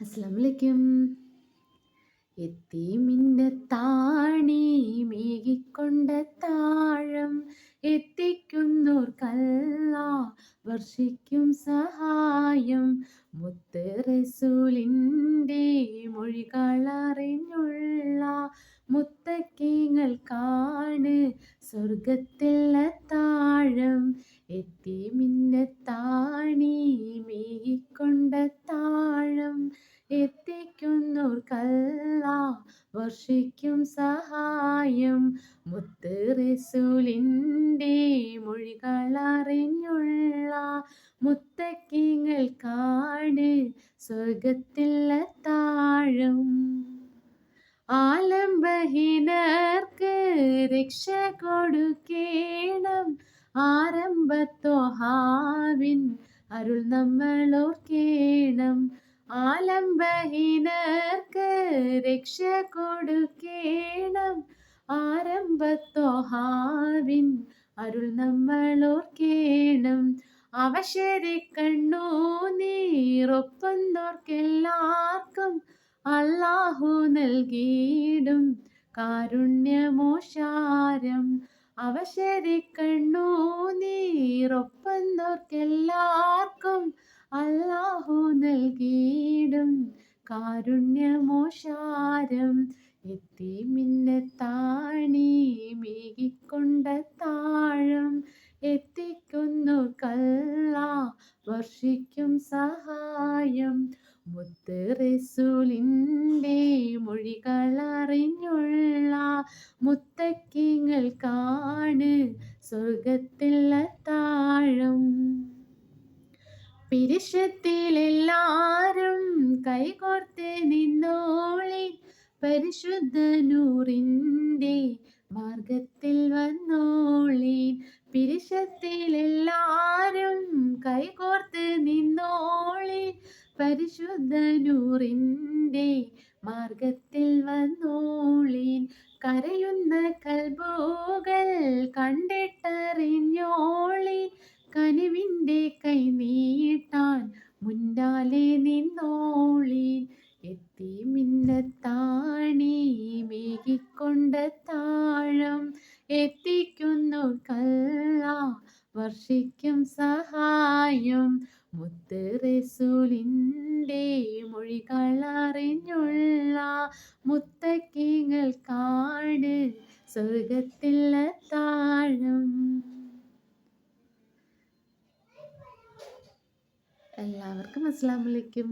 അസ്സലാമലൈക്കും. എത്തി മിന്നത്താണി മേകിക്കൊണ്ട താഴം എത്തിക്കുന്നോർക്കല്ല വർഷിക്കും സഹായം. മുത്ത് റസൂലിൻ്റെ മൊഴികളറിഞ്ഞുള്ള മുത്തക്കിങ്ങൾക്കാണ് സ്വർഗത്തിൽ താഴം. എത്തി മിന്നത്താണി മേകിക്കൊണ്ട താഴം എത്തിക്കുന്നോർക്കല്ല വർഷിക്കും സഹായം. മുത്ത് റസൂലിൻ്റെ മൊഴികളറിഞ്ഞുള്ള മുത്തക്കിങ്ങൾക്കാണ് സ്വർഗത്തിൽ താഴം. ആലംബഹീനർക്ക് രക്ഷ കൊടുക്കേണം ആരംഭത്തോഹാവിൻ അരുൾ നമ്മളോർക്കേണം. ആലംബഹീനർക്ക് രക്ഷ കൊടുക്കേണം ആരംഭത്തോഹാവിൻ അരുൾ നമ്മളോർക്കേണം. അവശരെ കണ്ണു നീറൊപ്പുന്നോർക്കെല്ലാവർക്കും അല്ലാഹു നൽകിയിടും കാരുണ്യമോഷാരം. അവശരെ കണ്ണു നീറൊപ്പുന്നോർക്കെല്ലാവർക്കും അല്ലാഹു നൽകിയിടും കാരുണ്യമോഷാരം. എത്തി മിന്നത്താണി മേകിക്കൊണ്ട താഴം എത്തിക്കുന്നോർക്കല്ല വർഷിക്കും സഹായം. മുത്ത് റസൂലിൻ്റെ മൊഴികളറിഞ്ഞുള്ള മുത്തക്കിങ്ങൾക്കാണ് സ്വർഗത്തിൽ താഴം. പിരിശത്തിലെല്ലാരും കൈകോർത്ത് നിന്നോളി പരിശുദ്ധ നൂറിൻ്റെ മാർഗത്തിൽ വന്നോളീൻ. പിരിശത്തിലെല്ലാരും കൈകോർത്ത് നിന്നോളീൻ പരിശുദ്ധ നൂറിൻ്റെ മാർഗത്തിൽ വന്നോളീൻ. കരയുന്ന കൽബുകൾ കണ്ടിട്ടറിഞ്ഞോളീൻ കനിവിൻ്റെ കൈ നീട്ടാൻ മുന്നാലെ നിന്നോളീൻ. എത്തി മിന്നത്താണി മേകിക്കൊണ്ട താഴം എത്തിക്കുന്നോർക്കല്ല വർഷിക്കും സഹായം. മുത്ത് റസൂലിൻ്റെ മൊഴികളറിഞ്ഞുള്ള മുത്തക്കിങ്ങൾക്കാണ് സ്വർഗത്തിൽ താഴം. എല്ലാവർക്കും അസ്സലാമു അലൈക്കും.